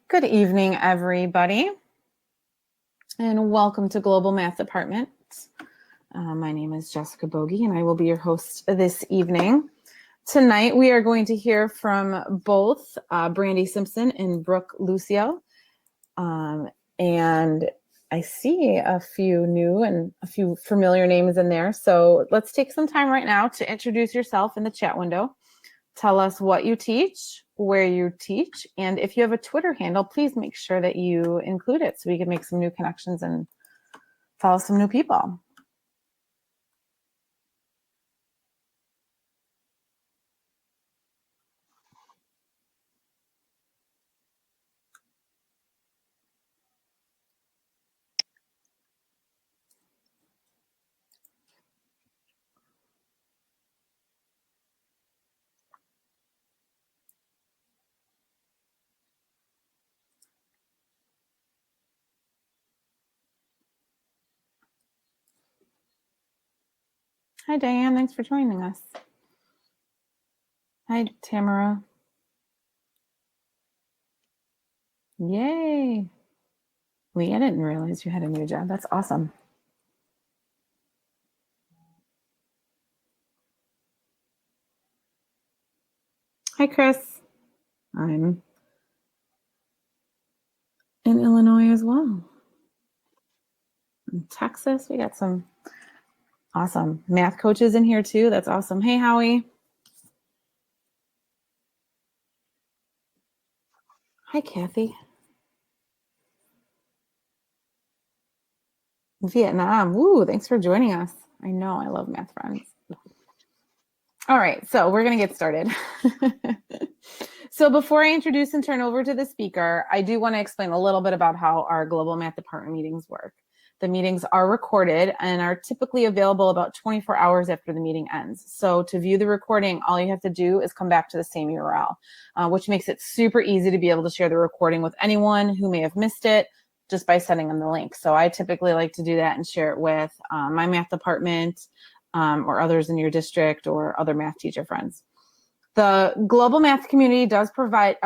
Good evening, everybody, and welcome to Global Math Department. My name is Jessica Bogie, and I will be your host this evening. Tonight, we are going to hear from both Brandy Simpson and Brooke Lucio. And I see a few new and a few familiar names in there. So let's take some time right now to introduce yourself in the chat window. Tell us what you teach, where you teach, and if you have a Twitter handle, please make sure that you include it so we can make some new connections and follow some new people. Hi, Diane. Thanks for joining us. Hi, Tamara. Yay. Lee, I didn't realize you had a new job. That's awesome. Hi, Chris. I'm in Illinois as well. In Texas, we got some awesome math coaches in here too. That's awesome. Hey, Howie. Hi, Kathy. Vietnam. Woo, thanks for joining us. I know I love math friends. All right, so we're going to get started. So before I introduce and turn over to the speaker, I do want to explain a little bit about how our Global Math Department meetings work. The meetings are recorded and are typically available about 24 hours after the meeting ends. So to view the recording, all you have to do is come back to the same URL, which makes it super easy to be able to share the recording with anyone who may have missed it just by sending them the link. So I typically like to do that and share it with my math department or others in your district or other math teacher friends. The global math community does pride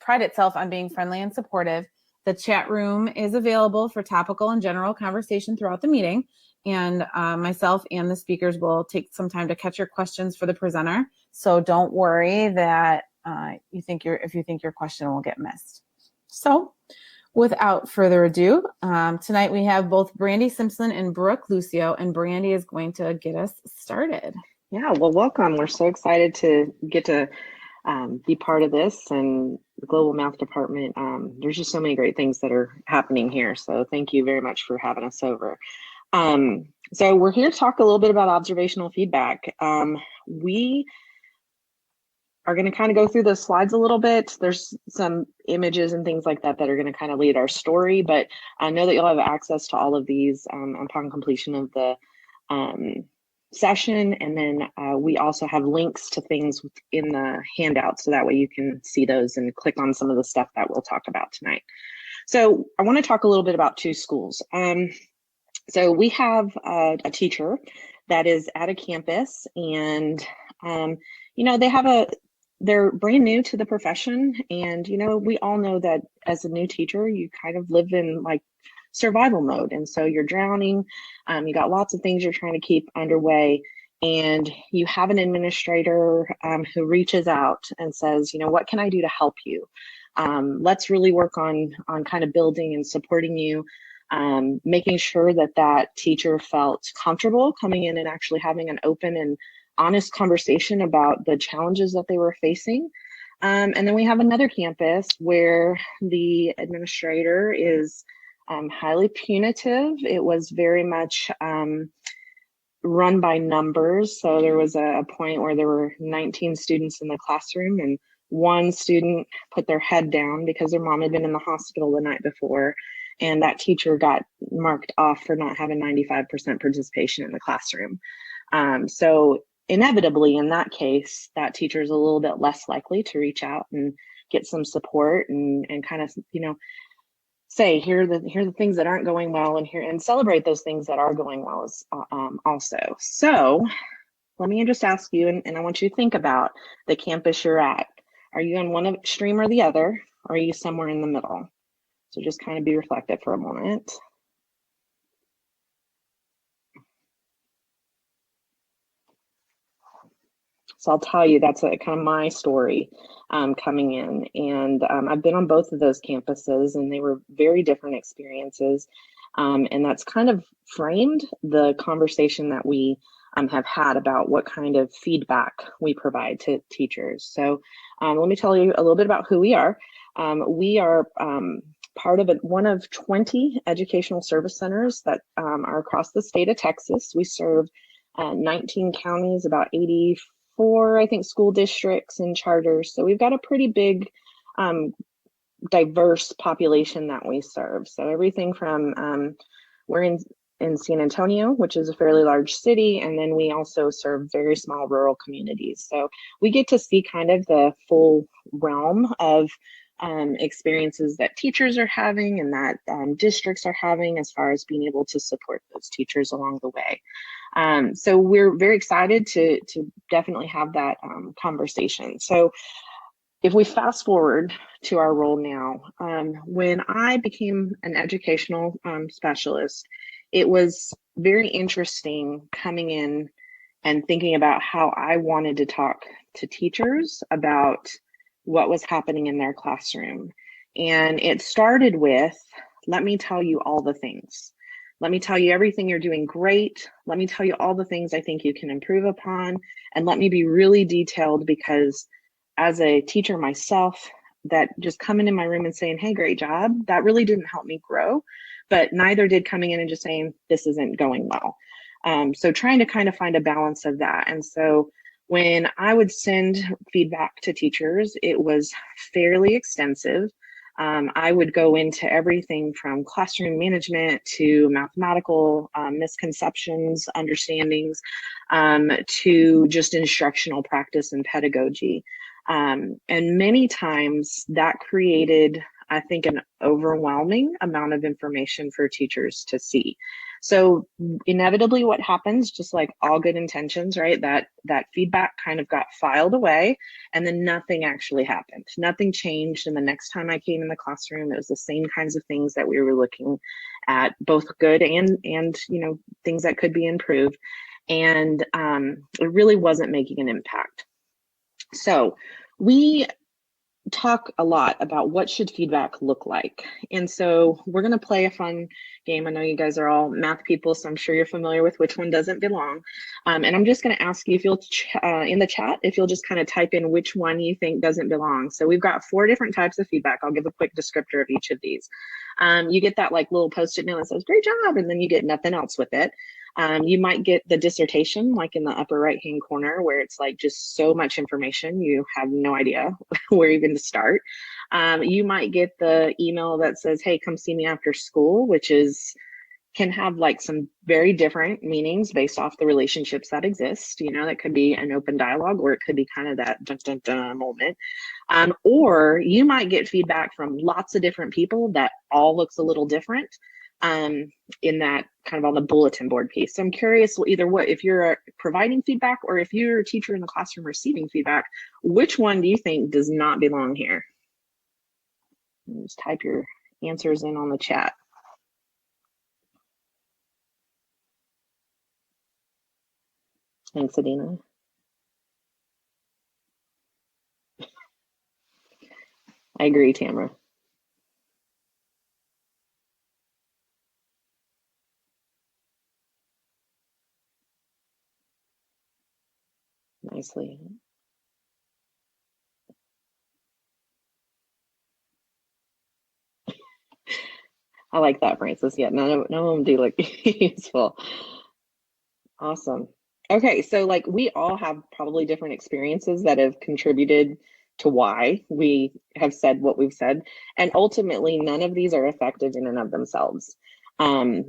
itself on being friendly and supportive. The chat room is available for topical and general conversation throughout the meeting. And myself and the speakers will take some time to catch your questions for the presenter. So don't worry that if you think your question will get missed. So without further ado, tonight we have both Brandy Simpson and Brooke Lucio, and Brandy is going to get us started. Yeah, well, welcome. We're so excited to get to be part of this and the Global Math Department. There's just so many great things that are happening here. So thank you very much for having us over. So we're here to talk a little bit about observational feedback. We are going to kind of go through the slides a little bit. There's some images and things like that that are going to kind of lead our story, but I know that you'll have access to all of these upon completion of the session. And then we also have links to things in the handout, so that way you can see those and click on some of the stuff that we'll talk about tonight. So I want to talk a little bit about two schools. So we have a teacher that is at a campus, and they're brand new to the profession. And, we all know that as a new teacher, you kind of live in like survival mode. And so you're drowning, you got lots of things you're trying to keep underway. And you have an administrator who reaches out and says, what can I do to help you? Let's really work on kind of building and supporting you, making sure that teacher felt comfortable coming in and actually having an open and honest conversation about the challenges that they were facing. And then we have another campus where the administrator is highly punitive. It was very much run by numbers. So there was a point where there were 19 students in the classroom, and one student put their head down because their mom had been in the hospital the night before. And that teacher got marked off for not having 95% participation in the classroom. So inevitably, in that case, that teacher is a little bit less likely to reach out and get some support and kind of, say, here are the things that aren't going well, and celebrate those things that are going well as, also. So let me just ask you, and I want you to think about the campus you're at. Are you on one extreme or the other? Or are you somewhere in the middle? So just kind of be reflective for a moment. So I'll tell you, that's kind of my story coming in. And I've been on both of those campuses, and they were very different experiences. And that's kind of framed the conversation that we have had about what kind of feedback we provide to teachers. So let me tell you a little bit about who we are. We are part of one of 20 educational service centers that are across the state of Texas. We serve 19 counties, about 84, I think, school districts and charters. So we've got a pretty big, diverse population that we serve. So everything from, we're in San Antonio, which is a fairly large city, and then we also serve very small rural communities. So we get to see kind of the full realm of experiences that teachers are having and that districts are having as far as being able to support those teachers along the way. So we're very excited to definitely have that conversation. So if we fast forward to our role now, when I became an educational specialist, it was very interesting coming in and thinking about how I wanted to talk to teachers about what was happening in their classroom. And it started with, let me tell you all the things. Let me tell you everything you're doing great. Let me tell you all the things I think you can improve upon. And let me be really detailed, because as a teacher myself, that just coming in my room and saying, hey, great job, that really didn't help me grow. But neither did coming in and just saying, this isn't going well. So trying to kind of find a balance of that. And so when I would send feedback to teachers, it was fairly extensive. I would go into everything from classroom management to mathematical misconceptions, understandings, to just instructional practice and pedagogy. And many times that created, I think, an overwhelming amount of information for teachers to see. So inevitably what happens, just like all good intentions, right, that feedback kind of got filed away, and then nothing actually happened. Nothing changed. And the next time I came in the classroom, it was the same kinds of things that we were looking at, both good and things that could be improved. And it really wasn't making an impact. So we talk a lot about what should feedback look like. And so we're going to play a fun game. I know you guys are all math people, so I'm sure you're familiar with which one doesn't belong. And I'm just going to ask you if you'll, in the chat, if you'll just kind of type in which one you think doesn't belong. So we've got 4 different types of feedback. I'll give a quick descriptor of each of these. You get that like little post-it note that says, great job, and then you get nothing else with it. You might get the dissertation like in the upper right-hand corner, where it's like just so much information, you have no idea where even to start. You might get the email that says, hey, come see me after school, which can have like some very different meanings based off the relationships that exist. That could be an open dialogue, or it could be kind of that dun, dun, dun moment. Or you might get feedback from lots of different people that all looks a little different in that kind of on the bulletin board piece. So I'm curious, either if you're providing feedback or if you're a teacher in the classroom receiving feedback, which one do you think does not belong here? Just type your answers in on the chat. Thanks, Adina. I agree, Tamara. Nicely. I like that, Francis. Yeah, none of them do look useful. Awesome. Okay, so like we all have probably different experiences that have contributed to why we have said what we've said. And ultimately, none of these are effective in and of themselves.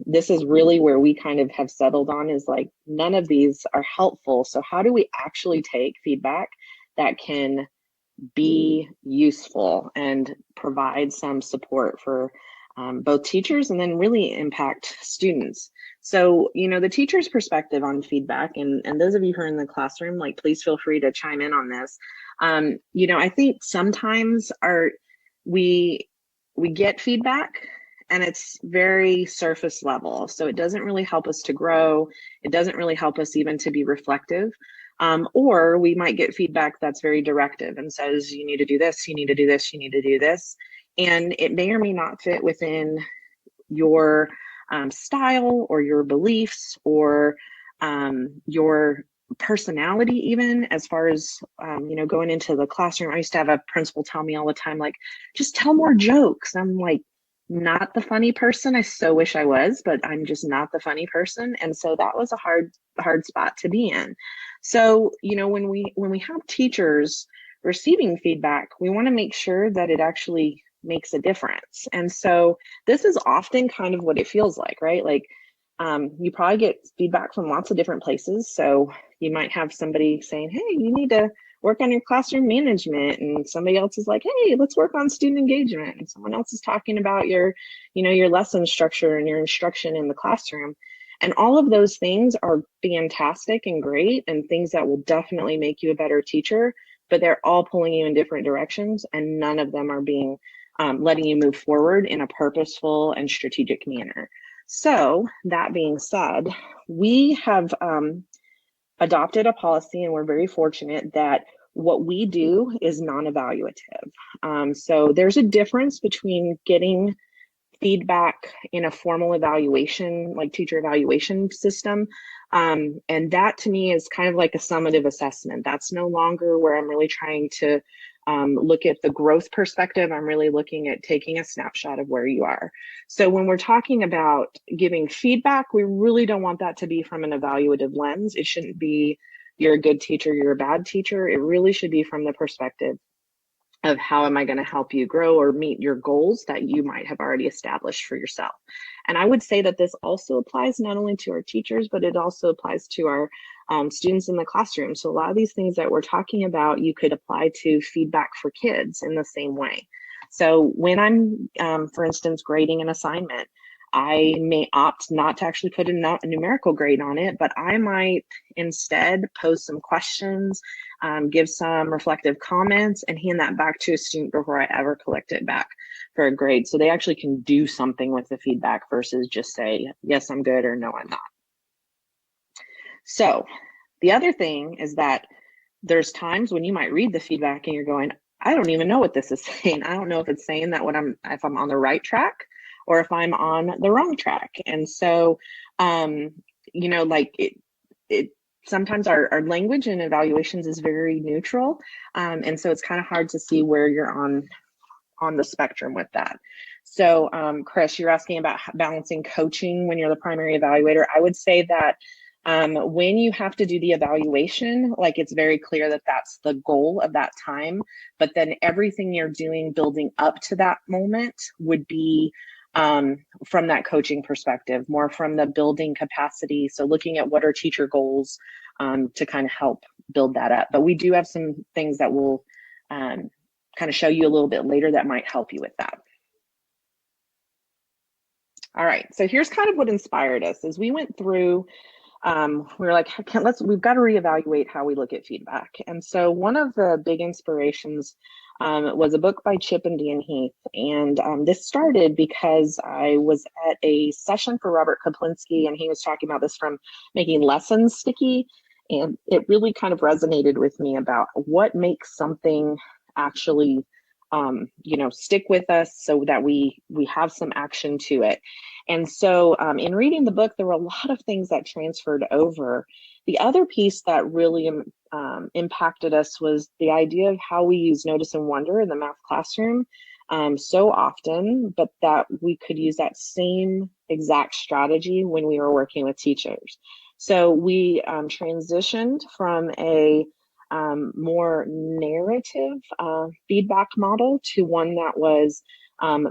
This is really where we kind of have settled on, is like none of these are helpful. So how do we actually take feedback that can be useful and provide some support for both teachers and then really impact students? So, the teacher's perspective on feedback, and those of you who are in the classroom, like, please feel free to chime in on this. I think sometimes we get feedback and it's very surface level. So it doesn't really help us to grow. It doesn't really help us even to be reflective. Or we might get feedback that's very directive and says, you need to do this, you need to do this, you need to do this. And it may or may not fit within your style or your beliefs or your personality, even as far as going into the classroom. I used to have a principal tell me all the time, like, just tell more jokes. I'm like, not the funny person. I so wish I was, but I'm just not the funny person. And so that was a hard spot to be in. So when we have teachers receiving feedback, we want to make sure that it actually makes a difference. And so this is often kind of what it feels like, right? Like you probably get feedback from lots of different places. So you might have somebody saying, hey, you need to work on your classroom management. And somebody else is like, hey, let's work on student engagement. And someone else is talking about your lesson structure and your instruction in the classroom. And all of those things are fantastic and great and things that will definitely make you a better teacher, but they're all pulling you in different directions and none of them are being letting you move forward in a purposeful and strategic manner. So that being said, we have adopted a policy and we're very fortunate that what we do is non-evaluative. So there's a difference between getting feedback in a formal evaluation, like teacher evaluation system. And that to me is kind of like a summative assessment. That's no longer where I'm really trying to look at the growth perspective. I'm really looking at taking a snapshot of where you are. So when we're talking about giving feedback, we really don't want that to be from an evaluative lens. It shouldn't be you're a good teacher, you're a bad teacher. It really should be from the perspective of how am I going to help you grow or meet your goals that you might have already established for yourself. And I would say that this also applies not only to our teachers, but it also applies to our students in the classroom. So a lot of these things that we're talking about, you could apply to feedback for kids in the same way. So when I'm, for instance, grading an assignment, I may opt not to actually put a numerical grade on it, but I might instead pose some questions, give some reflective comments, and hand that back to a student before I ever collect it back for a grade. So they actually can do something with the feedback versus just say, yes, I'm good, or no, I'm not. So the other thing is that there's times when you might read the feedback and you're going, I don't even know what this is saying. I don't know if it's saying that if I'm on the right track or if I'm on the wrong track. And so, like it sometimes our language in evaluations is very neutral. And so it's kind of hard to see where you're on the spectrum with that. So, Chris, you're asking about balancing coaching when you're the primary evaluator. I would say that when you have to do the evaluation, like it's very clear that that's the goal of that time, but then everything you're doing building up to that moment would be from that coaching perspective, more from the building capacity. So looking at what are teacher goals to kind of help build that up. But we do have some things that will kind of show you a little bit later that might help you with that. All right, so here's kind of what inspired us as we went through. We were like, we've got to reevaluate how we look at feedback. And so one of the big inspirations was a book by Chip and Dan Heath. And this started because I was at a session for Robert Kaplinski, and he was talking about this from making lessons sticky. And it really kind of resonated with me about what makes something actually stick with us so that we have some action to it. And so in reading the book, there were a lot of things that transferred over. The other piece that really impacted us was the idea of how we use notice and wonder in the math classroom so often, but that we could use that same exact strategy when we were working with teachers. So we transitioned from a more narrative feedback model to one that was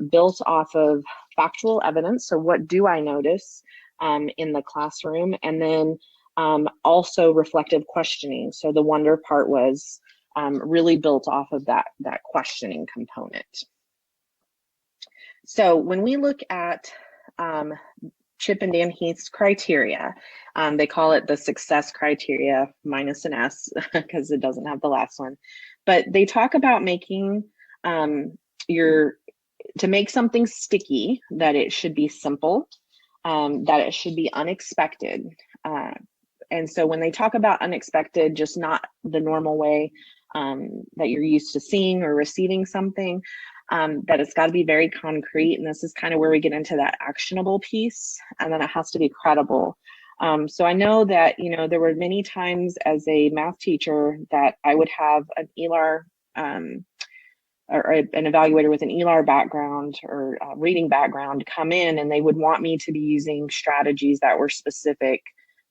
built off of factual evidence. So what do I notice in the classroom? And then also reflective questioning. So the wonder part was really built off of that questioning component. So when we look at Chip and Dan Heath's criteria, they call it the success criteria minus an S because it doesn't have the last one. But they talk about making to make something sticky, that it should be simple, that it should be unexpected. And so when they talk about unexpected, just not the normal way that you're used to seeing or receiving something, that it's got to be very concrete. And this is kind of where we get into that actionable piece. And then it has to be credible. So I know that, there were many times as a math teacher that I would have an ELAR or an evaluator with an ELAR background or reading background come in, and they would want me to be using strategies that were specific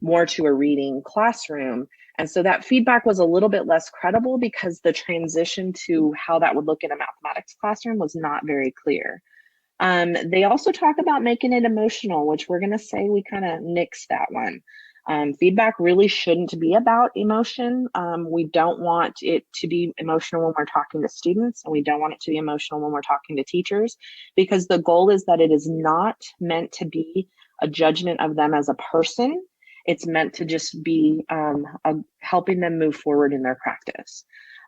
more to a reading classroom. And so that feedback was a little bit less credible because the transition to how that would look in a mathematics classroom was not very clear. They also talk about making it emotional, which we're going to say we kind of nixed that one. Feedback really shouldn't be about emotion. We don't want it to be emotional when we're talking to students, and we don't want it to be emotional when we're talking to teachers, because the goal is that it is not meant to be a judgment of them as a person. It's meant to just be helping them move forward in their practice.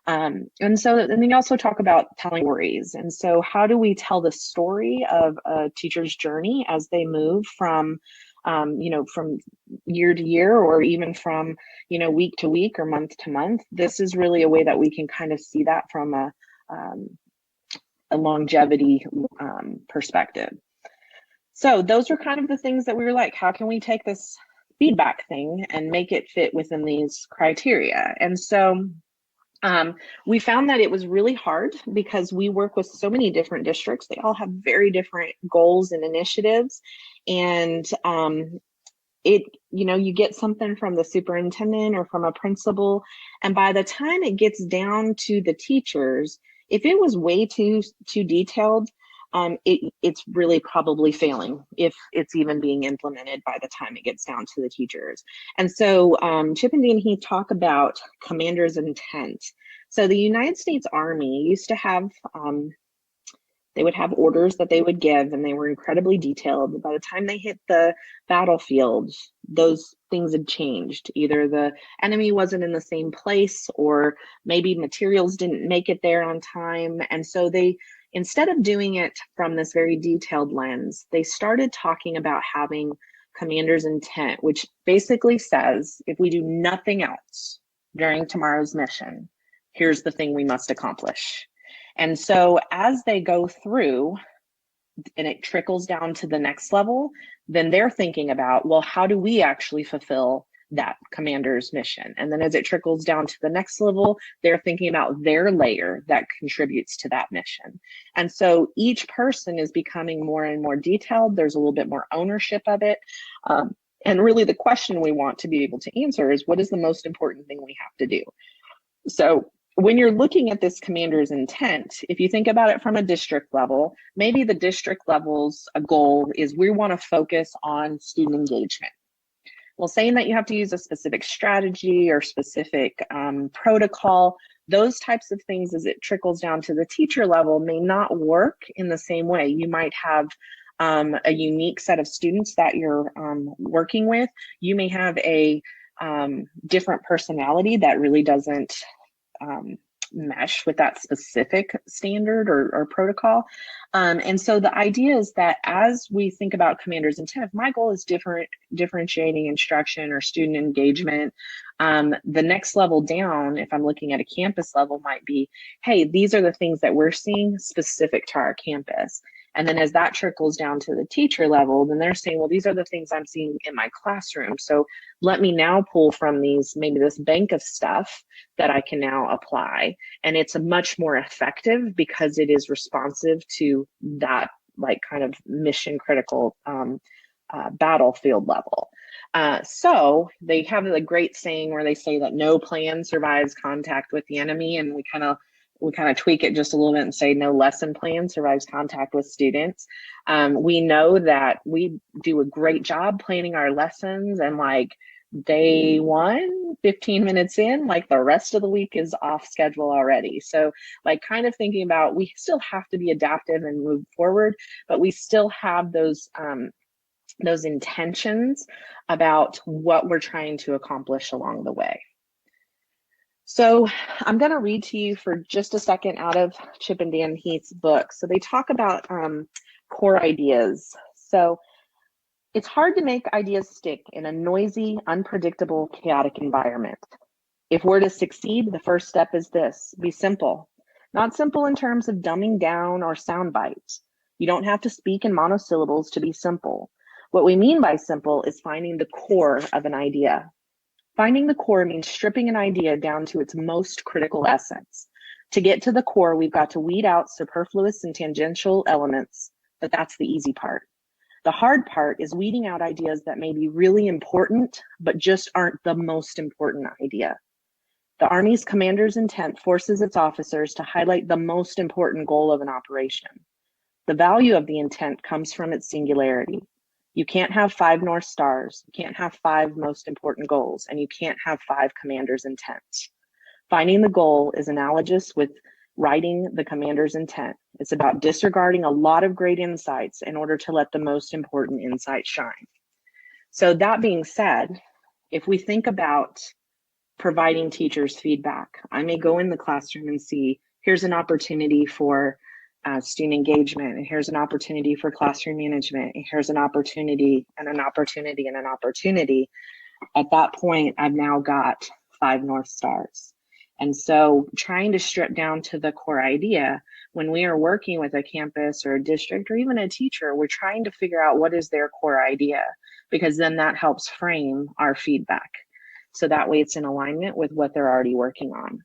And then they also talk about telling stories. And so how do we tell the story of a teacher's journey as they move from from year to year, or even from, week to week or month to month? This is really a way that we can kind of see that from a longevity perspective. So those are kind of the things that we were like, how can we take this feedback thing and make it fit within these criteria? And so we found that it was really hard because we work with so many different districts. They all have very different goals and initiatives. And you get something from the superintendent or from a principal, and by the time it gets down to the teachers, if it was way too detailed, it's really probably failing if it's even being implemented by the time it gets down to the teachers. And so Chip and Dan Heath talk about commander's intent. So the United States Army used to have they would have orders that they would give, and they were incredibly detailed. By the time they hit the battlefield, those things had changed. Either the enemy wasn't in the same place, or maybe materials didn't make it there on time. And so they, instead of doing it from this very detailed lens, they started talking about having commander's intent, which basically says, if we do nothing else during tomorrow's mission, here's the thing we must accomplish. And so as they go through and it trickles down to the next level, then they're thinking about, well, how do we actually fulfill that commander's mission? And then as it trickles down to the next level, they're thinking about their layer that contributes to that mission. And so each person is becoming more and more detailed. There's a little bit more ownership of it. And really the question we want to be able to answer is, what is the most important thing we have to do? So when you're looking at this commander's intent, if you think about it from a district level, maybe the district level's goal is we want to focus on student engagement. Well, saying that you have to use a specific strategy or specific protocol, those types of things as it trickles down to the teacher level may not work in the same way. You might have a unique set of students that you're working with. You may have a different personality that really doesn't mesh with that specific standard or protocol. And so the idea is that as we think about commander's intent, if my goal is differentiating instruction or student engagement, the next level down, if I'm looking at a campus level, might be, hey, these are the things that we're seeing specific to our campus. And then as that trickles down to the teacher level, then they're saying, well, these are the things I'm seeing in my classroom. So let me now pull from these, maybe this bank of stuff that I can now apply. And it's a much more effective because it is responsive to that like kind of mission critical battlefield level. So they have a great saying where they say that no plan survives contact with the enemy. And we kind of tweak it just a little bit and say no lesson plan survives contact with students. We know that we do a great job planning our lessons, and like day one, 15 minutes in, like the rest of the week is off schedule already. So like kind of thinking about, we still have to be adaptive and move forward, but we still have those intentions about what we're trying to accomplish along the way. So I'm going to read to you for just a second out of Chip and Dan Heath's book. So they talk about core ideas. So it's hard to make ideas stick in a noisy, unpredictable, chaotic environment. If we're to succeed, the first step is this: be simple. Not simple in terms of dumbing down or sound bites. You don't have to speak in monosyllables to be simple. What we mean by simple is finding the core of an idea. Finding the core means stripping an idea down to its most critical essence. To get to the core, we've got to weed out superfluous and tangential elements, but that's the easy part. The hard part is weeding out ideas that may be really important, but just aren't the most important idea. The Army's commander's intent forces its officers to highlight the most important goal of an operation. The value of the intent comes from its singularity. You can't have 5 North Stars, you can't have 5 most important goals, and you can't have 5 commander's intents. Finding the goal is analogous with writing the commander's intent. It's about disregarding a lot of great insights in order to let the most important insight shine. So that being said, if we think about providing teachers feedback, I may go in the classroom and see, here's an opportunity for student engagement, and here's an opportunity for classroom management, and here's an opportunity and an opportunity and an opportunity. At that point, I've now got 5 North Stars. And so trying to strip down to the core idea, when we are working with a campus or a district or even a teacher, we're trying to figure out what is their core idea, because then that helps frame our feedback. So that way it's in alignment with what they're already working on.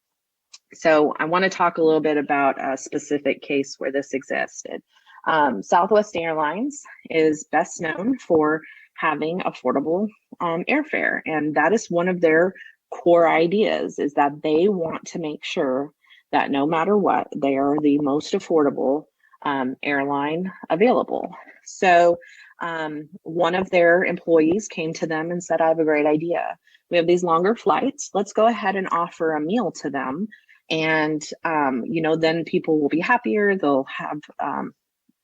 So I want to talk a little bit about a specific case where this existed. Southwest Airlines is best known for having affordable airfare, and that is one of their core ideas, is that they want to make sure that no matter what, they are the most affordable airline available. So one of their employees came to them and said, I have a great idea. We have these longer flights. Let's go ahead and offer a meal to them. And, then people will be happier. They'll have,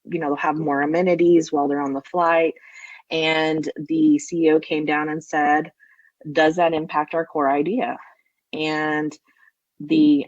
they'll have more amenities while they're on the flight. And the CEO came down and said, does that impact our core idea? And the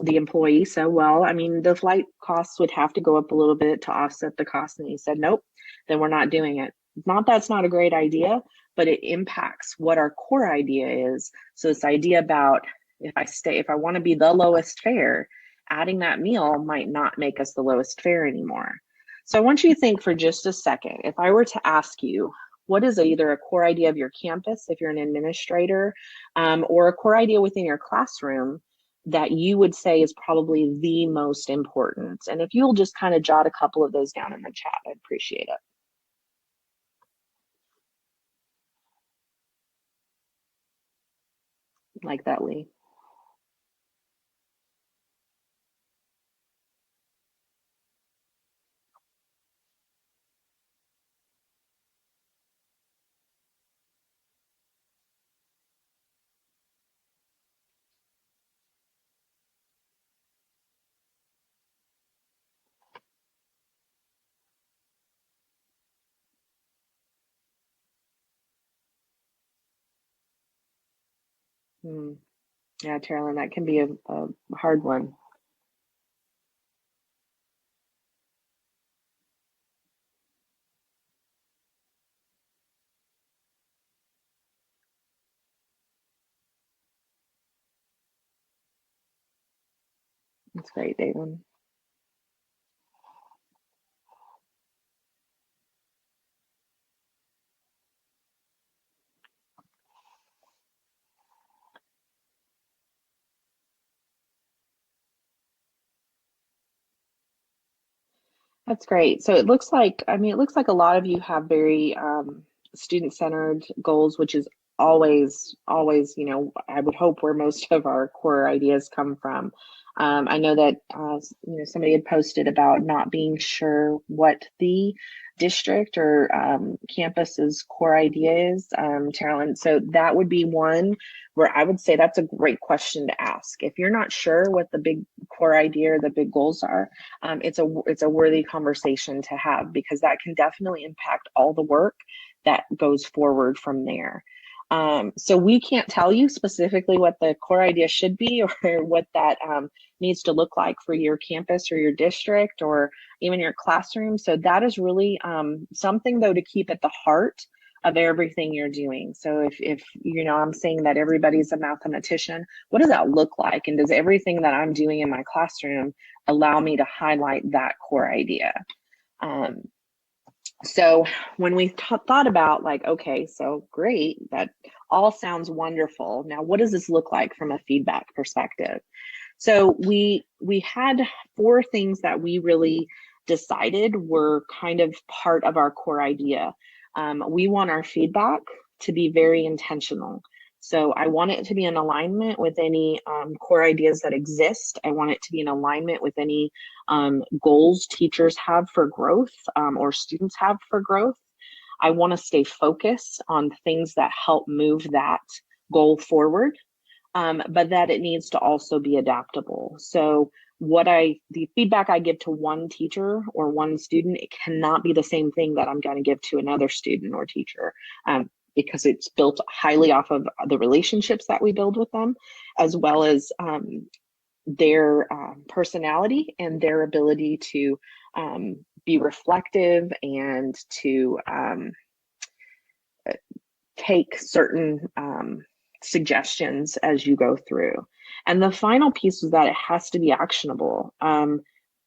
employee said, well, I mean, the flight costs would have to go up a little bit to offset the cost. And he said, nope, then we're not doing it. Not that's not a great idea, but it impacts what our core idea is. So this idea about if I want to be the lowest fare, adding that meal might not make us the lowest fare anymore. So I want you to think for just a second, if I were to ask you, what is either a core idea of your campus, if you're an administrator, or a core idea within your classroom that you would say is probably the most important? And if you'll just kind of jot a couple of those down in the chat, I'd appreciate it. Like that, Lee. Yeah, Carolyn, that can be a hard one. That's great, David. That's great. So it looks like, it looks like a lot of you have very student-centered goals, which is always, I would hope where most of our core ideas come from. I know that, somebody had posted about not being sure what the district or campus's core idea is, Carolyn. So that would be one where I would say that's a great question to ask. If you're not sure what the big core idea or the big goals are, it's a worthy conversation to have, because that can definitely impact all the work that goes forward from there. So we can't tell you specifically what the core idea should be or what that needs to look like for your campus or your district or even your classroom. So that is really something though to keep at the heart of everything you're doing. So if you know, I'm saying that everybody's a mathematician, what does that look like? And does everything that I'm doing in my classroom allow me to highlight that core idea? So when we thought about like, okay, so great, that all sounds wonderful. Now, what does this look like from a feedback perspective? So we had 4 things that we really decided were kind of part of our core idea. We want our feedback to be very intentional. So I want it to be in alignment with any core ideas that exist. I want it to be in alignment with any goals teachers have for growth or students have for growth. I want to stay focused on things that help move that goal forward, but that it needs to also be adaptable. So the feedback I give to one teacher or one student, it cannot be the same thing that I'm going to give to another student or teacher. Because it's built highly off of the relationships that we build with them, as well as their personality and their ability to be reflective and to take certain suggestions as you go through. And the final piece is that it has to be actionable.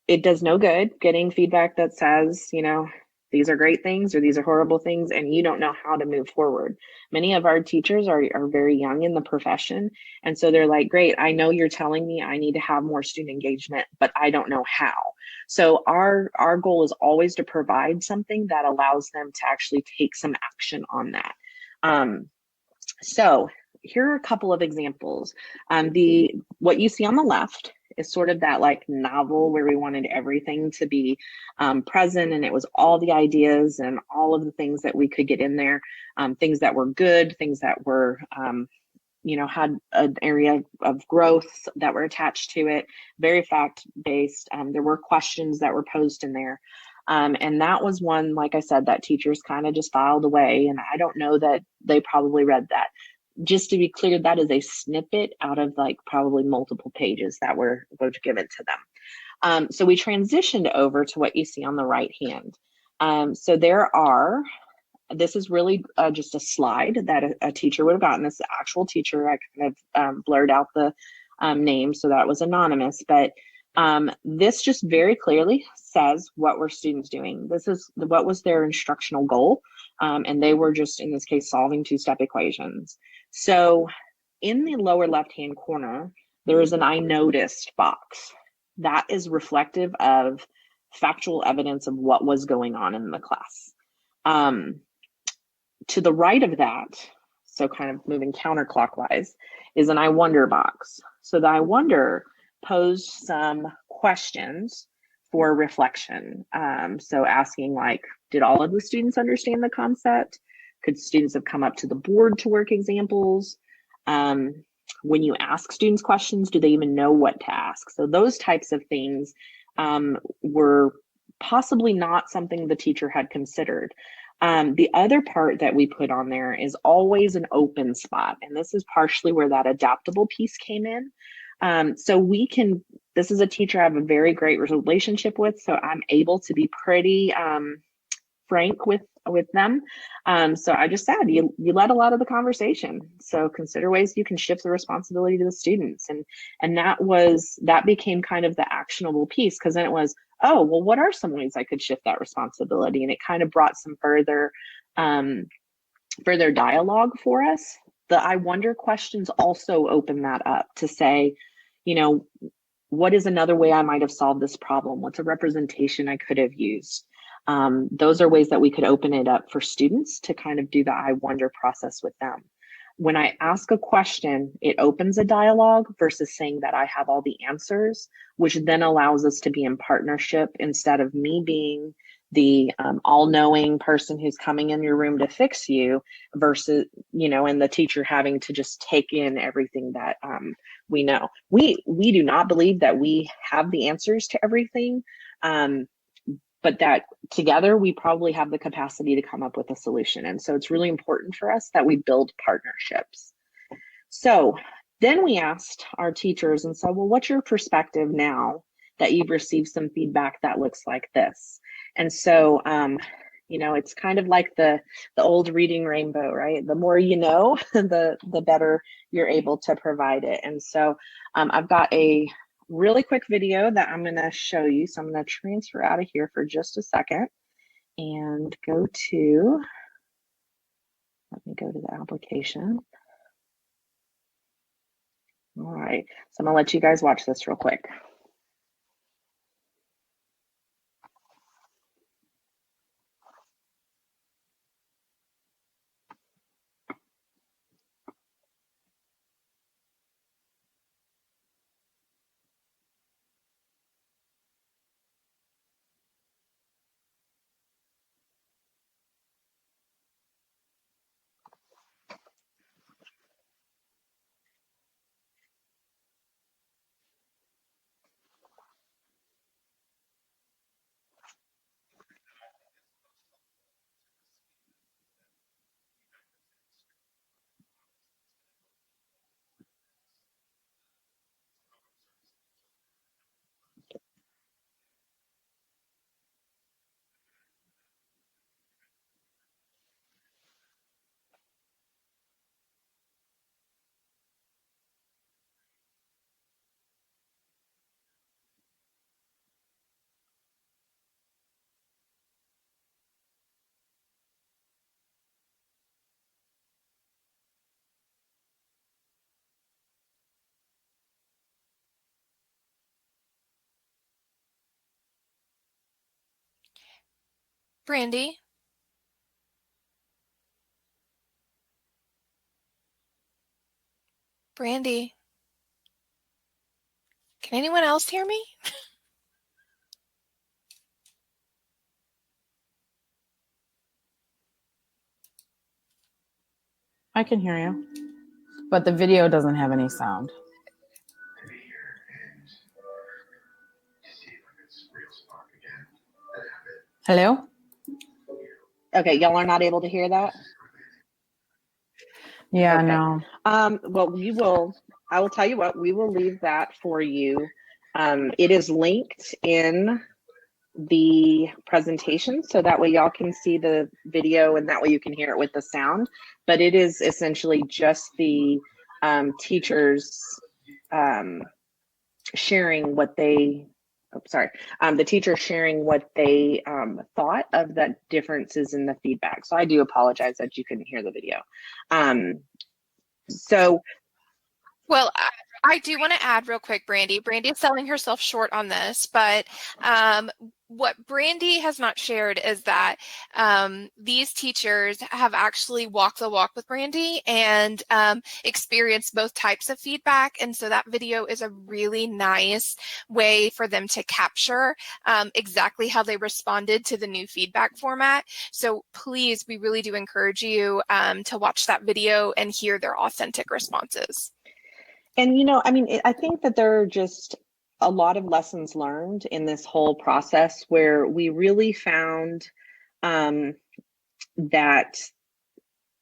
It does no good getting feedback that says, you know, these are great things or these are horrible things, and you don't know how to move forward. Many of our teachers are very young in the profession. And so they're like, great, I know you're telling me I need to have more student engagement, but I don't know how. So our goal is always to provide something that allows them to actually take some action on that. So here are a couple of examples. What you see on the left is sort of that like novel where we wanted everything to be present, and it was all the ideas and all of the things that we could get in there, things that were good, things that were you know, had an area of growth that were attached to it, very fact-based. There were questions that were posed in there. And that was one, like I said, that teachers kind of just filed away. And I don't know that they probably read that. Just to be clear, that is a snippet out of like probably multiple pages that were given to them. So we transitioned over to what you see on the right hand. So this is really just a slide that a teacher would have gotten. This actual teacher, I kind of blurred out the name, so that was anonymous, but this just very clearly says what were students doing. This is what was their instructional goal, and they were just, in this case, solving 2-step equations. So in the lower left-hand corner, there is an I noticed box. That is reflective of factual evidence of what was going on in the class. To the right of that, so kind of moving counterclockwise, is an I wonder box. So the I wonder posed some questions for reflection. So asking like, did all of the students understand the concept? Could students have come up to the board to work examples? When you ask students questions, do they even know what to ask? So those types of things were possibly not something the teacher had considered. The other part that we put on there is always an open spot. And this is partially where that adaptable piece came in. So this is a teacher I have a very great relationship with, so I'm able to be pretty frank with them. So I just said, you led a lot of the conversation. So consider ways you can shift the responsibility to the students. And that became kind of the actionable piece, because then it was, oh, well, what are some ways I could shift that responsibility? And it kind of brought some further dialogue for us. The I wonder questions also open that up to say, you know, what is another way I might have solved this problem? What's a representation I could have used? Those are ways that we could open it up for students to kind of do the I wonder process with them. When I ask a question, it opens a dialogue versus saying that I have all the answers, which then allows us to be in partnership instead of me being the all-knowing person who's coming in your room to fix you versus, you know, and the teacher having to just take in everything that we know. We do not believe that we have the answers to everything. but that together we probably have the capacity to come up with a solution. And so it's really important for us that we build partnerships. So then we asked our teachers and said, well, what's your perspective now that you've received some feedback that looks like this? And so, you know, it's kind of like the old reading rainbow, right? The more you know, the better you're able to provide it. And so I've got a really quick video that I'm going to show you. So I'm going to transfer out of here for just a second and go to, let me go to the application. All right, so I'm gonna let you guys watch this real quick. Brandy? Brandy? Can anyone else hear me? I can hear you, but the video doesn't have any sound. Hello? Okay, y'all are not able to hear that? Yeah, okay. no. Well, I will tell you what, we will leave that for you. It is linked in the presentation, so that way y'all can see the video and that way you can hear it with the sound. But it is essentially just the teachers sharing what they, the teacher sharing what they thought of the differences in the feedback. So I do apologize that you couldn't hear the video. Well, I do want to add real quick, Brandy. Brandy is selling herself short on this, but what Brandy has not shared is that these teachers have actually walked the walk with Brandy and experienced both types of feedback. And so that video is a really nice way for them to capture exactly how they responded to the new feedback format. So please, we really do encourage you to watch that video and hear their authentic responses. And, you know, I mean, I think that there are just a lot of lessons learned in this whole process where we really found that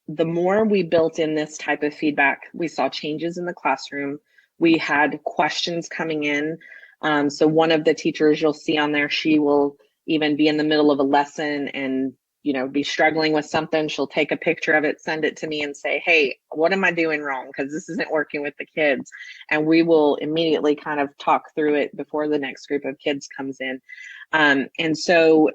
the more we built in this type of feedback, we saw changes in the classroom. We had questions coming in. So one of the teachers you'll see on there, she will even be in the middle of a lesson and be struggling with something. She'll take a picture of it, send it to me and say, hey, what am I doing wrong? Because this isn't working with the kids. And we will immediately kind of talk through it before the next group of kids comes in. And so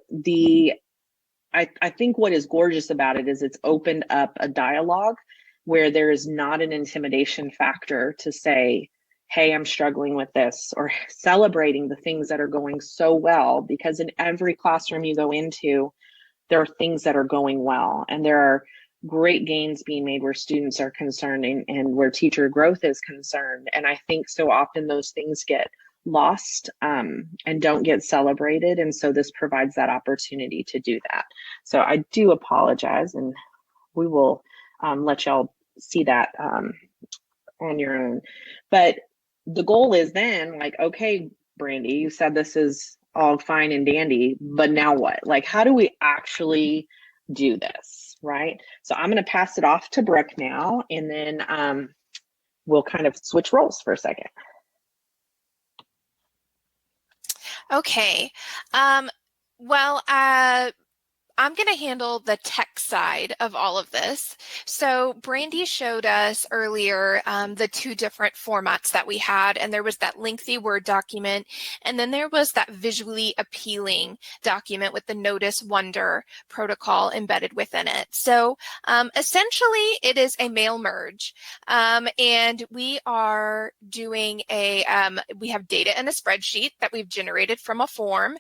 I think what is gorgeous about it is it's opened up a dialogue where there is not an intimidation factor to say, hey, I'm struggling with this, or celebrating the things that are going so well, because in every classroom you go into, there are things that are going well, and there are great gains being made where students are concerned and where teacher growth is concerned. And I think so often those things get lost and don't get celebrated. And so this provides that opportunity to do that. So I do apologize, and we will let y'all see that on your own. But the goal is then like, okay, Brandy, you said this is all fine and dandy, but now what? Like, how do we actually do this, right? So I'm going to pass it off to Brooke now, and then we'll kind of switch roles for a second. Okay. Well, I'm going to handle the tech side of all of this. So Brandy showed us earlier the two different formats that we had, and there was that lengthy Word document, and then there was that visually appealing document with the Notice Wonder protocol embedded within it. So essentially, it is a mail merge, and we are doing we have data in a spreadsheet that we've generated from a form.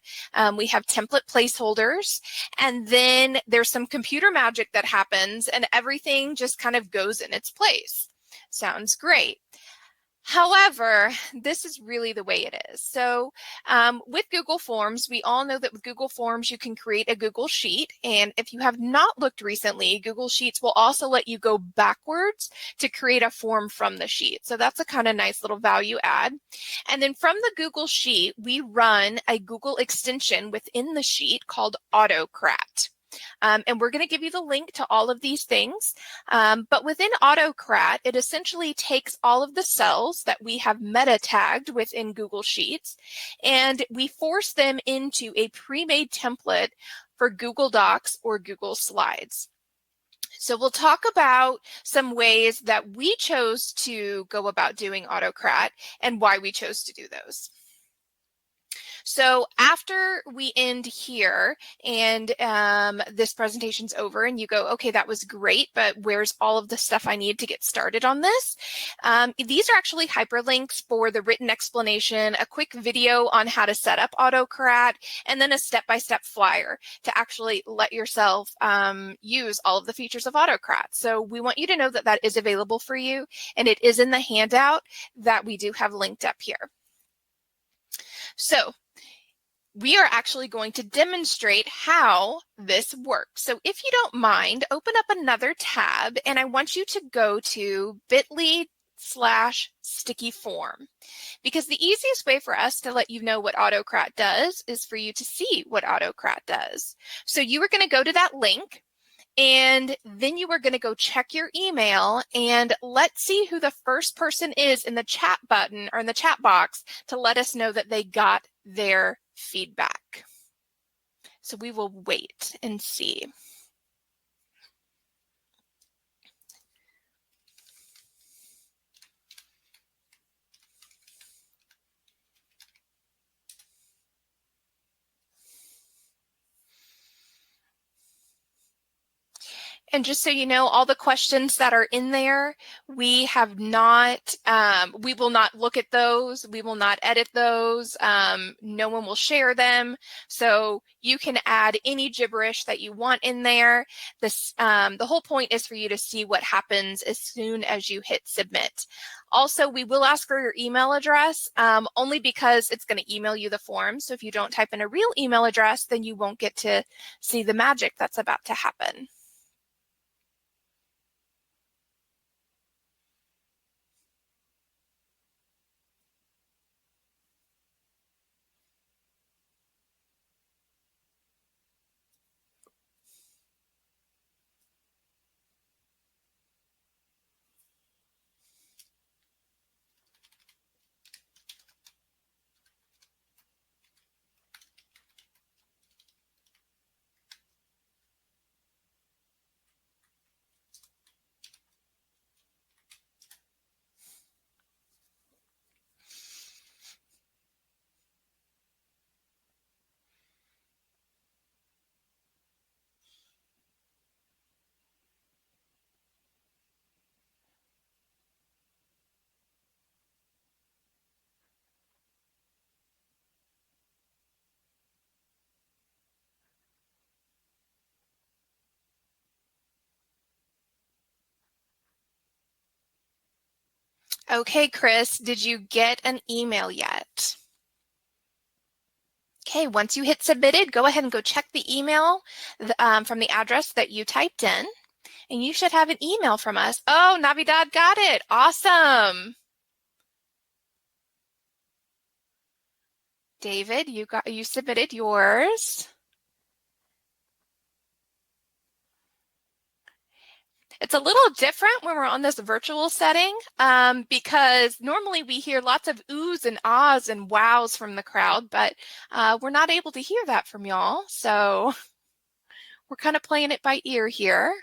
We have template placeholders, and then there's some computer magic that happens and everything just kind of goes in its place. Sounds great. However, this is really the way it is. So with Google Forms, we all know that with Google Forms, you can create a Google Sheet. And if you have not looked recently, Google Sheets will also let you go backwards to create a form from the sheet. So that's a kind of nice little value add. And then from the Google Sheet, we run a Google extension within the sheet called AutoCrat. And we're going to give you the link to all of these things. But within AutoCrat, it essentially takes all of the cells that we have meta tagged within Google Sheets, and we force them into a pre-made template for Google Docs or Google Slides. So we'll talk about some ways that we chose to go about doing AutoCrat and why we chose to do those. So after we end here and this presentation's over and you go, okay, that was great, but where's all of the stuff I need to get started on this? These are actually hyperlinks for the written explanation, a quick video on how to set up AutoCrat, and then a step-by-step flyer to actually let yourself use all of the features of AutoCrat. So we want you to know that that is available for you, and it is in the handout that we do have linked up here. So we are actually going to demonstrate how this works. So if you don't mind, open up another tab, and I want you to go to bit.ly/sticky form, because the easiest way for us to let you know what AutoCrat does is for you to see what AutoCrat does. So you are going to go to that link, and then you are going to go check your email, and let's see who the first person is in the chat button or in the chat box to let us know that they got their feedback. So we will wait and see. And just so you know, all the questions that are in there, we have not, we will not look at those. We will not edit those. No one will share them. So you can add any gibberish that you want in there. This, the whole point is for you to see what happens as soon as you hit submit. Also, we will ask for your email address, only because it's going to email you the form. So if you don't type in a real email address, then you won't get to see the magic that's about to happen. Okay, Chris, did you get an email yet? Okay, once you hit submitted, go ahead and go check the email from the address that you typed in, and you should have an email from us. Oh, Navidad got it. Awesome. David, you submitted yours. It's a little different when we're on this virtual setting because normally we hear lots of oohs and ahs and wows from the crowd, but we're not able to hear that from y'all. So we're kind of playing it by ear here.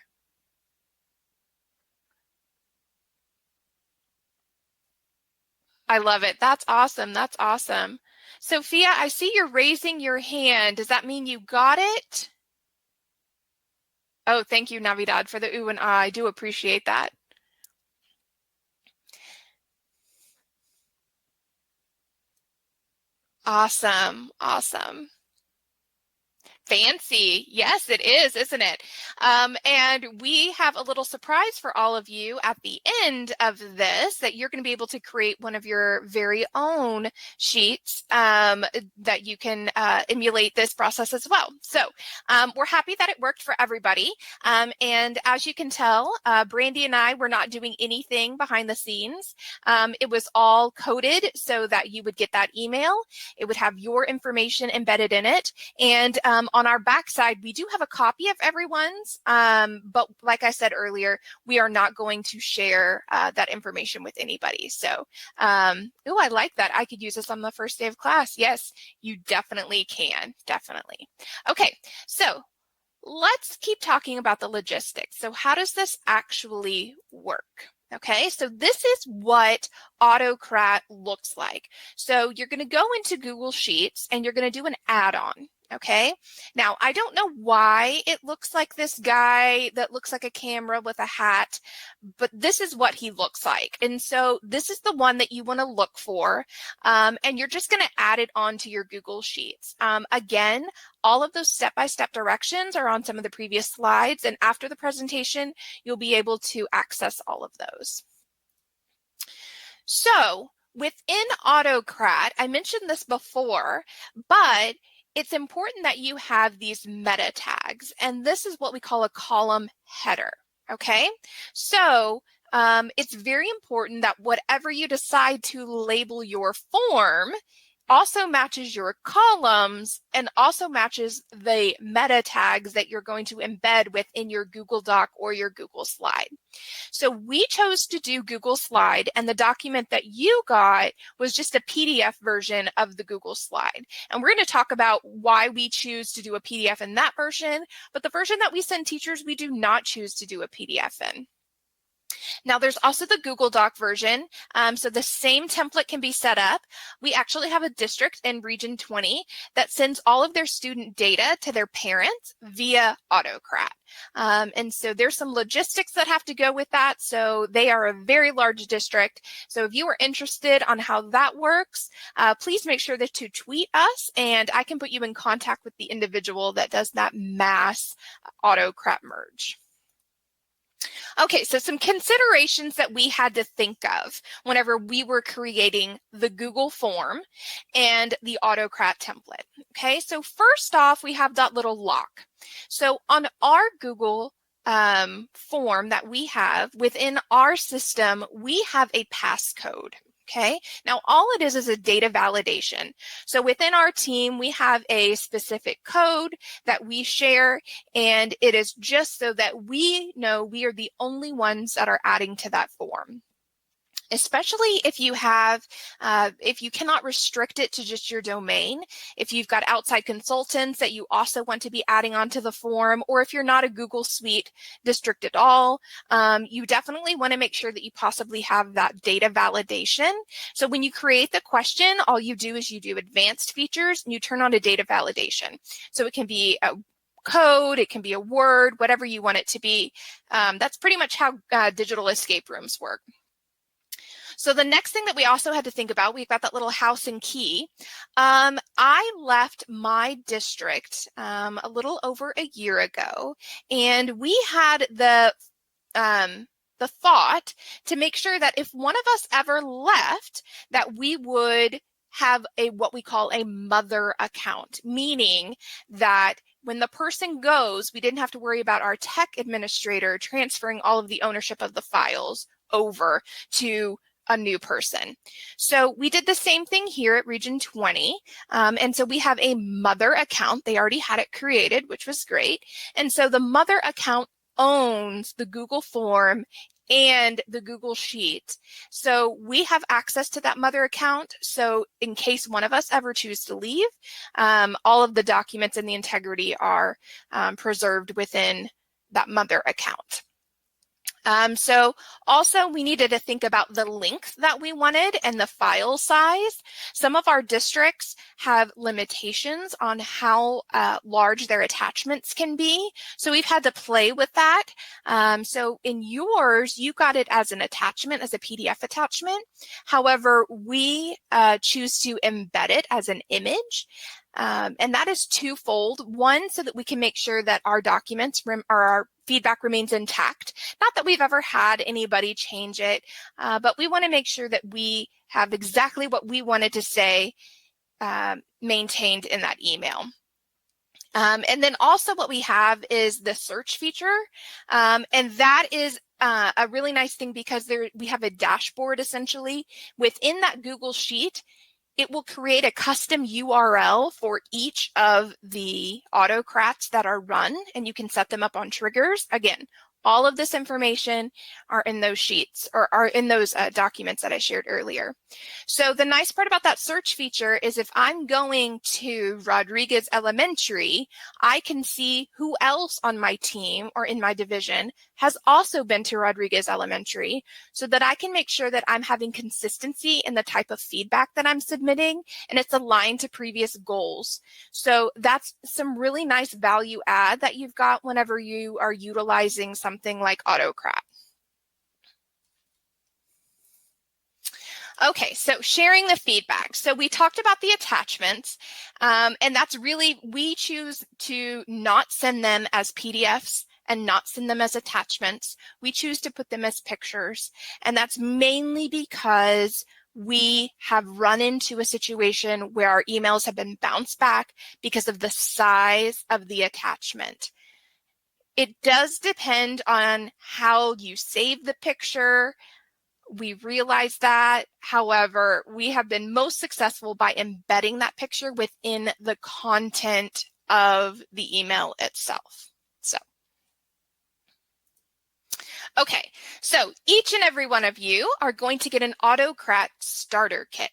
I love it. That's awesome. That's awesome. Sophia, I see you're raising your hand. Does that mean you got it? Oh, thank you, Navidad, for the ooh and ah. I do appreciate that. Awesome. Awesome. Fancy. Yes, it is, isn't it? And we have a little surprise for all of you at the end of this, that you're going to be able to create one of your very own sheets that you can emulate this process as well. So we're happy that it worked for everybody. And as you can tell, Brandy and I were not doing anything behind the scenes. It was all coded so that you would get that email. It would have your information embedded in it. And on our backside, we do have a copy of everyone's, but like I said earlier, we are not going to share that information with anybody. So, oh, I like that. I could use this on the first day of class. Yes, you definitely can. Definitely. Okay, so let's keep talking about the logistics. So how does this actually work? Okay, so this is what AutoCrat looks like. So you're going to go into Google Sheets and you're going to do an add-on. Okay, now I don't know why it looks like this guy that looks like a camera with a hat, but this is what he looks like. And so this is the one that you want to look for. And you're just going to add it onto your Google Sheets. Again, all of those step-by-step directions are on some of the previous slides. And after the presentation, you'll be able to access all of those. So within AutoCrat, I mentioned this before, but it's important that you have these meta tags, and this is what we call a column header, okay? So it's very important that whatever you decide to label your form also matches your columns and also matches the meta tags that you're going to embed within your Google Doc or your Google Slide. So we chose to do Google Slide, and the document that you got was just a PDF version of the Google Slide. And we're going to talk about why we choose to do a PDF in that version, but the version that we send teachers, we do not choose to do a PDF in. Now there's also the Google Doc version. So the same template can be set up. We actually have a district in Region 20 that sends all of their student data to their parents via AutoCrat. And so there's some logistics that have to go with that. So they are a very large district. So if you are interested on how that works, please make sure that to tweet us, and I can put you in contact with the individual that does that mass AutoCrat merge. Okay, so some considerations that we had to think of whenever we were creating the Google form and the AutoCrat template. Okay, so first off, we have that little lock. So on our Google form that we have within our system, we have a passcode. Okay, now all it is a data validation. So within our team, we have a specific code that we share, and it is just so that we know we are the only ones that are adding to that form. Especially if you have, if you cannot restrict it to just your domain, if you've got outside consultants that you also want to be adding onto the form, or if you're not a Google Suite district at all, you definitely want to make sure that you possibly have that data validation. So when you create the question, all you do is you do advanced features and you turn on a data validation. So it can be a code, it can be a word, whatever you want it to be. That's pretty much how digital escape rooms work. So the next thing that we also had to think about, we've got that little house and key. I left my district a little over a year ago, and we had the thought to make sure that if one of us ever left, that we would have what we call a mother account, meaning that when the person goes, we didn't have to worry about our tech administrator transferring all of the ownership of the files over to a new person. So we did the same thing here at Region 20. And so we have a mother account. They already had it created, which was great. And so the mother account owns the Google form and the Google Sheet. So we have access to that mother account. So in case one of us ever choose to leave, all of the documents and the integrity are preserved within that mother account. So also we needed to think about the length that we wanted and the file size. Some of our districts have limitations on how large their attachments can be. So we've had to play with that. So in yours, you got it as an attachment, as a PDF attachment. However, we choose to embed it as an image. And that is twofold. One, so that we can make sure that our documents or our feedback remains intact. Not that we've ever had anybody change it, but we want to make sure that we have exactly what we wanted to say maintained in that email. And then also what we have is the search feature. And that is a really nice thing because we have a dashboard essentially within that Google Sheet. It will create a custom URL for each of the AutoCrats that are run, and you can set them up on triggers. Again, all of this information are in those sheets or are in those documents that I shared earlier. So the nice part about that search feature is if I'm going to Rodriguez Elementary, I can see who else on my team or in my division has also been to Rodriguez Elementary so that I can make sure that I'm having consistency in the type of feedback that I'm submitting and it's aligned to previous goals. So that's some really nice value add that you've got whenever you are utilizing something like AutoCrat. Okay, so sharing the feedback. So we talked about the attachments, and that's really, we choose to not send them as PDFs and not send them as attachments. We choose to put them as pictures, and that's mainly because we have run into a situation where our emails have been bounced back because of the size of the attachment. It does depend on how you save the picture. We realize that. However, we have been most successful by embedding that picture within the content of the email itself. Okay, so each and every one of you are going to get an AutoCrat starter kit.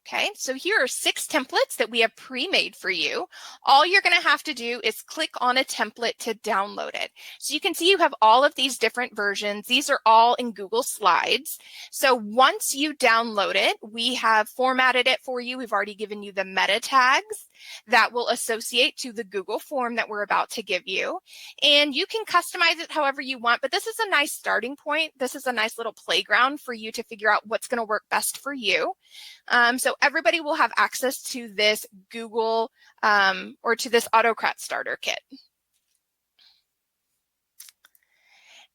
Okay, so here are 6 templates that we have pre-made for you. All you're going to have to do is click on a template to download it. So you can see you have all of these different versions. These are all in Google Slides. So once you download it, we have formatted it for you. We've already given you the meta tags that will associate to the Google form that we're about to give you. And you can customize it however you want, but this is a nice starting point. This is a nice little playground for you to figure out what's going to work best for you. So everybody will have access to this Google or to this AutoCrat starter kit.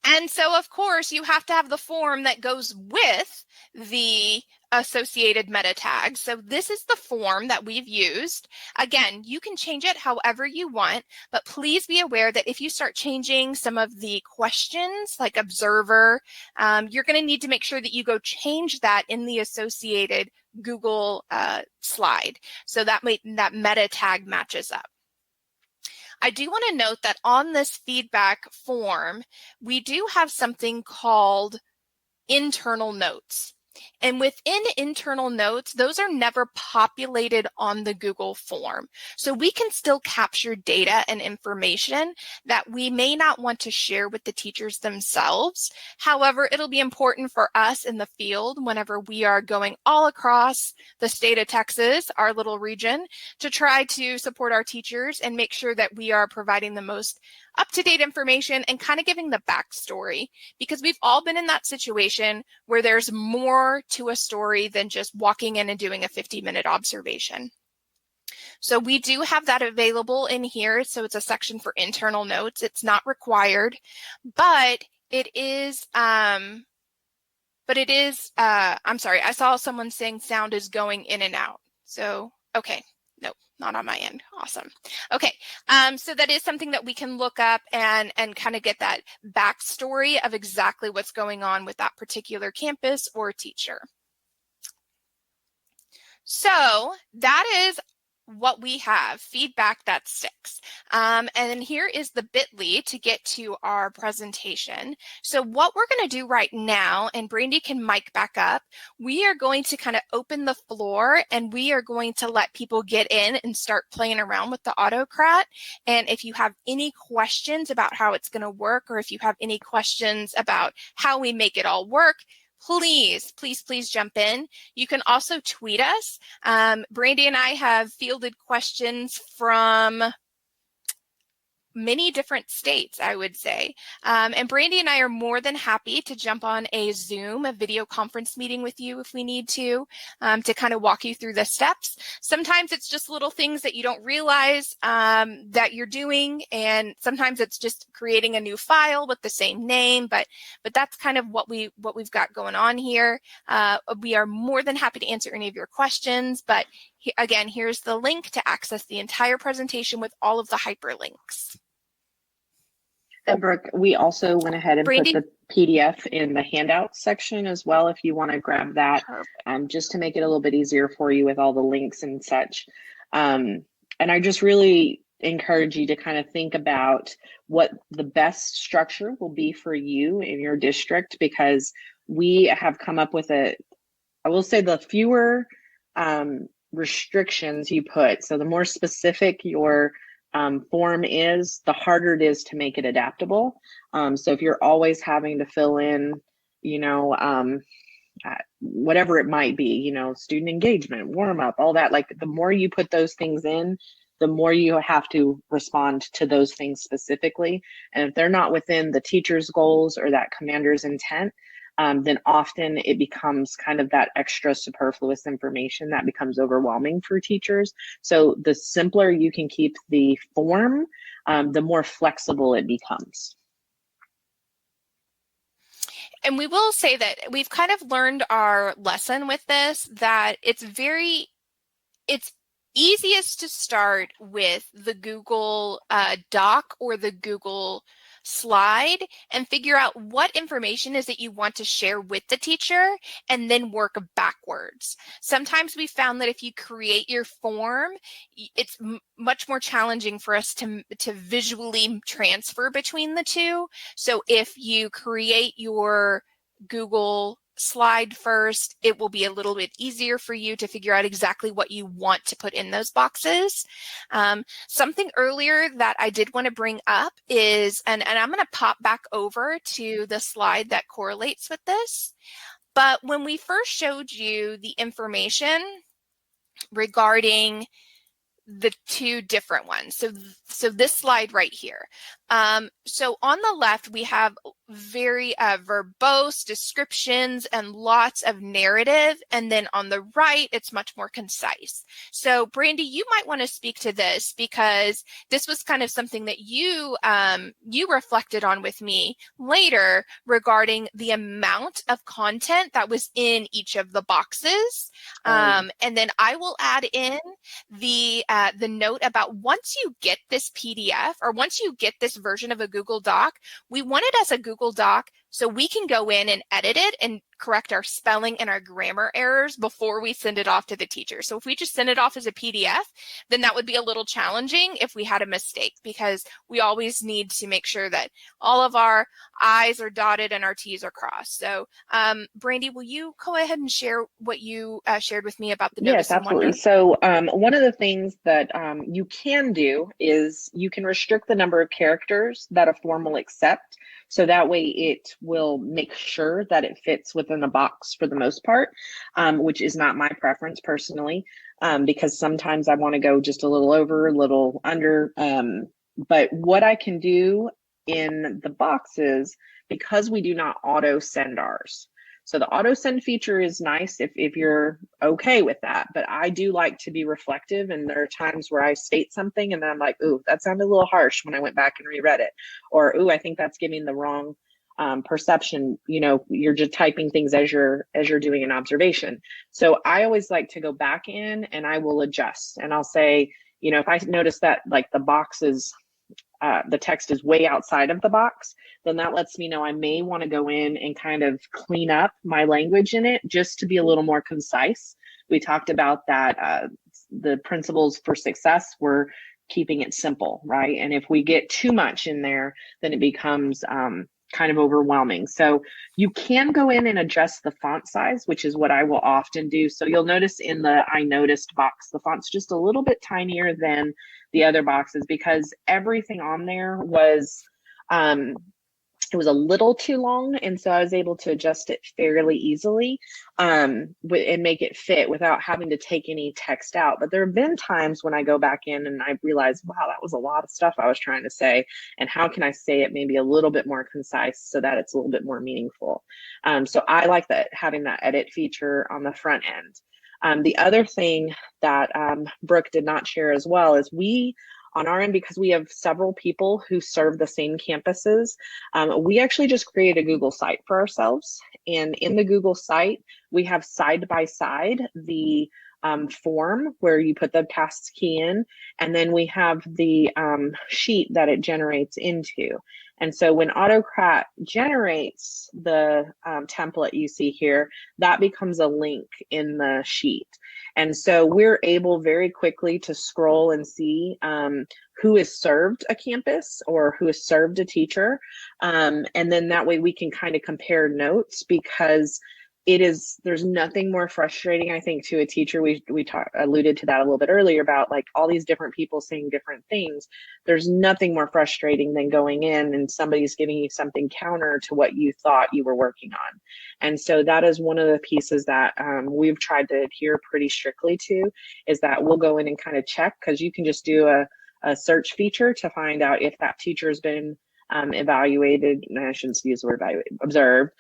And so, of course, you have to have the form that goes with the associated meta tags. So this is the form that we've used. Again, you can change it however you want, but please be aware that if you start changing some of the questions like observer, you're going to need to make sure that you go change that in the associated Google slide so that meta tag matches up. I do want to note that on this feedback form, we do have something called internal notes. And within internal notes, those are never populated on the Google form. So we can still capture data and information that we may not want to share with the teachers themselves. However, it'll be important for us in the field whenever we are going all across the state of Texas, our little region, to try to support our teachers and make sure that we are providing the most up-to-date information and kind of giving the backstory, because we've all been in that situation where there's more to a story than just walking in and doing a 50-minute observation. So we do have that available in here. So it's a section for internal notes. It's not required, but it is, I'm sorry, I saw someone saying sound is going in and out. So, okay. Nope, not on my end. Awesome. Okay, so that is something that we can look up and kind of get that backstory of exactly what's going on with that particular campus or teacher. So that is what we have, feedback that sticks. And then here is the bit.ly to get to our presentation. So what we're going to do right now, and Brandy can mic back up, we are going to kind of open the floor and we are going to let people get in and start playing around with the AutoCrat. And if you have any questions about how it's going to work, or if you have any questions about how we make it all work, please, please, please jump in. You can also tweet us. Brandy and I have fielded questions from many different states, I would say. And Brandy and I are more than happy to jump on a Zoom, a video conference meeting with you if we need to kind of walk you through the steps. Sometimes it's just little things that you don't realize that you're doing, and sometimes it's just creating a new file with the same name, but that's kind of what we've got going on here. We are more than happy to answer any of your questions, but again, here's the link to access the entire presentation with all of the hyperlinks. And Brooke, we also went ahead and Brandy? put the PDF in the handouts section as well, if you want to grab that, just to make it a little bit easier for you with all the links and such. And I just really encourage you to kind of think about what the best structure will be for you in your district, because we have come up with I will say, the fewer restrictions you put, so the more specific your form is, the harder it is to make it adaptable. So if you're always having to fill in, whatever it might be, student engagement, warm up, all that, like the more you put those things in, the more you have to respond to those things specifically. And if they're not within the teacher's goals or that commander's intent, then often it becomes kind of that extra superfluous information that becomes overwhelming for teachers. So the simpler you can keep the form, the more flexible it becomes. And we will say that we've kind of learned our lesson with this, that it's easiest to start with the Google Doc or the Google slide and figure out what information is that you want to share with the teacher, and then work backwards. Sometimes we found that if you create your form, it's much more challenging for us to visually transfer between the two. So if you create your Google slide first, it will be a little bit easier for you to figure out exactly what you want to put in those boxes. Something earlier that I did want to bring up is, and I'm going to pop back over to the slide that correlates with this, but when we first showed you the information regarding the two different ones. So this slide right here. So on the left, we have very verbose descriptions and lots of narrative. And then on the right, it's much more concise. So Brandy, you might want to speak to this, because this was kind of something that you reflected on with me later regarding the amount of content that was in each of the boxes. And then I will add in the note about, once you get this PDF, or once you get this version of a Google Doc, we want it as a Google Doc so we can go in and edit it and correct our spelling and our grammar errors before we send it off to the teacher. So if we just send it off as a PDF, then that would be a little challenging if we had a mistake, because we always need to make sure that all of our I's are dotted and our T's are crossed. So Brandy, will you go ahead and share what you shared with me about the notice? Yes, absolutely. So one of the things that you can do is you can restrict the number of characters that a form will accept. So that way it will make sure that it fits within a box for the most part, which is not my preference personally, because sometimes I want to go just a little over, a little under. But what I can do in the boxes, because we do not auto send ours. So the auto send feature is nice if you're okay with that, but I do like to be reflective, and there are times where I state something and then I'm like, ooh, that sounded a little harsh when I went back and reread it, or ooh, I think that's giving the wrong perception. You're just typing things as you're doing an observation. So I always like to go back in and I will adjust, and I'll say, if I notice that like the box is the text is way outside of the box, then that lets me know I may want to go in and kind of clean up my language in it just to be a little more concise. we talked about that the principles for success were keeping it simple, right? And if we get too much in there, then it becomes kind of overwhelming. So you can go in and adjust the font size, which is what I will often do. So you'll notice in the I noticed box, the font's just a little bit tinier than the other boxes because everything on there was it was a little too long, and so I was able to adjust it fairly easily and make it fit without having to take any text out. But there have been times when I go back in and I realize, wow, that was a lot of stuff I was trying to say, and how can I say it maybe a little bit more concise so that it's a little bit more meaningful. So I like that, having that edit feature on the front end. The other thing that Brooke did not share as well is we, on our end, because we have several people who serve the same campuses, we actually just create a Google site for ourselves. And in the Google site, we have side by side the form where you put the pass key in, and then we have the sheet that it generates into. And so when AutoCrat generates the template you see here, that becomes a link in the sheet. And so we're able very quickly to scroll and see who has served a campus or who has served a teacher. And then that way we can kind of compare notes, because there's nothing more frustrating, I think, to a teacher. We alluded to that a little bit earlier about like all these different people saying different things. There's nothing more frustrating than going in and somebody's giving you something counter to what you thought you were working on. And so that is one of the pieces that we've tried to adhere pretty strictly to, is that we'll go in and kind of check, because you can just do a search feature to find out if that teacher has been evaluated, and I shouldn't use the word evaluated, observed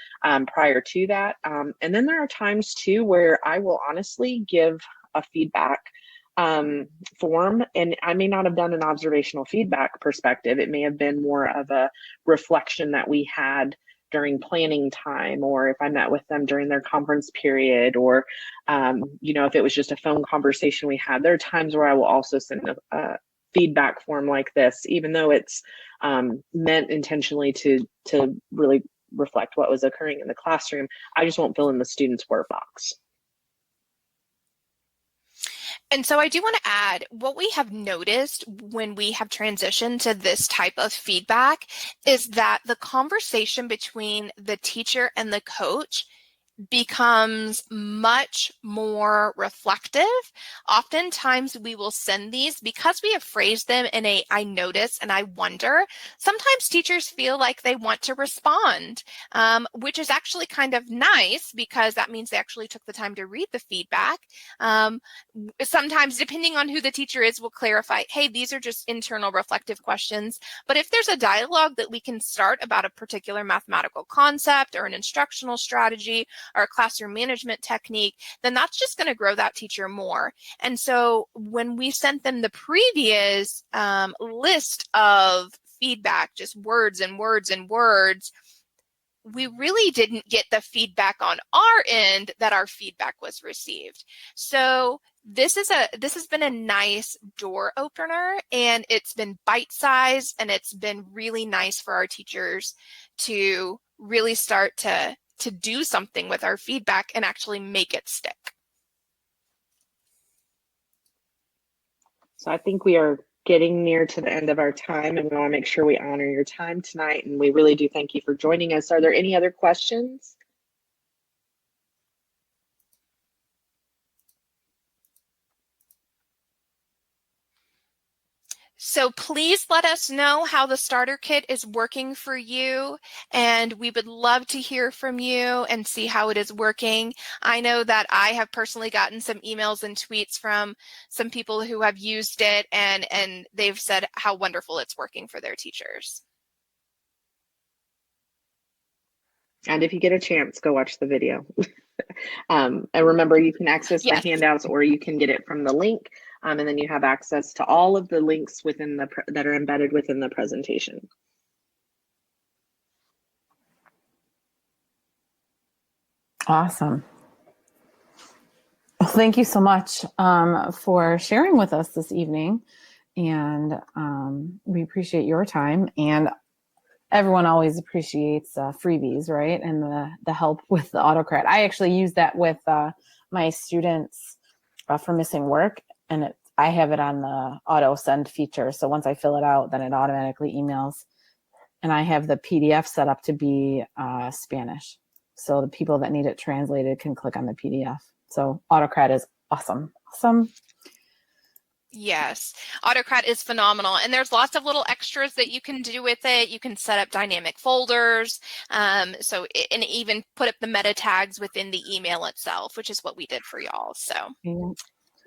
prior to that. And then there are times too where I will honestly give a feedback form, and I may not have done an observational feedback perspective. It may have been more of a reflection that we had during planning time, or if I met with them during their conference period, or if it was just a phone conversation we had. There are times where I will also send a feedback form like this, even though it's meant intentionally to really reflect what was occurring in the classroom. I just won't fill in the student's Word box. And so I do want to add, what we have noticed when we have transitioned to this type of feedback is that the conversation between the teacher and the coach becomes much more reflective. Oftentimes we will send these because we have phrased them in a I notice and I wonder. Sometimes teachers feel like they want to respond, which is actually kind of nice, because that means they actually took the time to read the feedback. Sometimes, depending on who the teacher is, we'll clarify, hey, these are just internal reflective questions. But if there's a dialogue that we can start about a particular mathematical concept or an instructional strategy or a classroom management technique, then that's just going to grow that teacher more. And so when we sent them the previous list of feedback, just words and words and words, we really didn't get the feedback on our end that our feedback was received. So this has been a nice door opener, and it's been bite-sized, and it's been really nice for our teachers to really start to do something with our feedback and actually make it stick. So I think we are getting near to the end of our time, and we want to make sure we honor your time tonight. And we really do thank you for joining us. Are there any other questions? So please let us know how the starter kit is working for you, and we would love to hear from you and see how it is working. I know that I have personally gotten some emails and tweets from some people who have used it, and they've said how wonderful it's working for their teachers. And if you get a chance, go watch the video. And remember, you can access the handouts, or you can get it from the link. And then you have access to all of the links within that are embedded within the presentation. Awesome. Well, thank you so much for sharing with us this evening. And we appreciate your time. And everyone always appreciates freebies, right? And the help with the AutoCrat. I actually use that with my students for missing work, and I have it on the auto send feature. So once I fill it out, then it automatically emails. And I have the PDF set up to be Spanish. So the people that need it translated can click on the PDF. So AutoCrat is awesome. Awesome. Yes, AutoCrat is phenomenal, and there's lots of little extras that you can do with it. You can set up dynamic folders, and even put up the meta tags within the email itself, which is what we did for y'all. So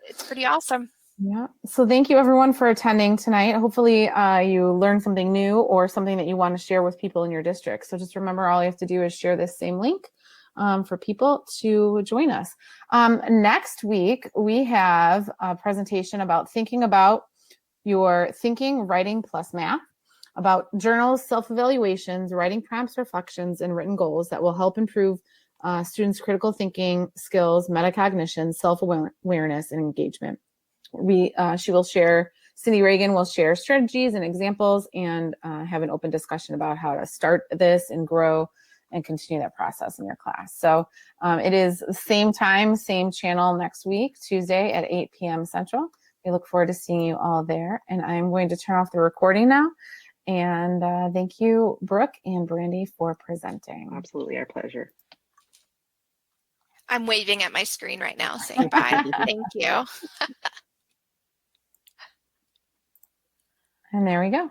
it's pretty awesome. Yeah. So thank you everyone for attending tonight. Hopefully you learned something new or something that you want to share with people in your district. So just remember, all you have to do is share this same link for people to join us. Next week, we have a presentation about thinking about your thinking, writing plus math, about journals, self-evaluations, writing prompts, reflections, and written goals that will help improve students' critical thinking skills, metacognition, self-awareness, and engagement. Cindy Reagan will share strategies and examples and have an open discussion about how to start this and grow and continue that process in your class. So it is the same time, same channel next week, Tuesday at 8 p.m. Central. We look forward to seeing you all there. And I'm going to turn off the recording now. And thank you, Brooke and Brandy, for presenting. Absolutely, our pleasure. I'm waving at my screen right now saying bye. Thank you. And there we go.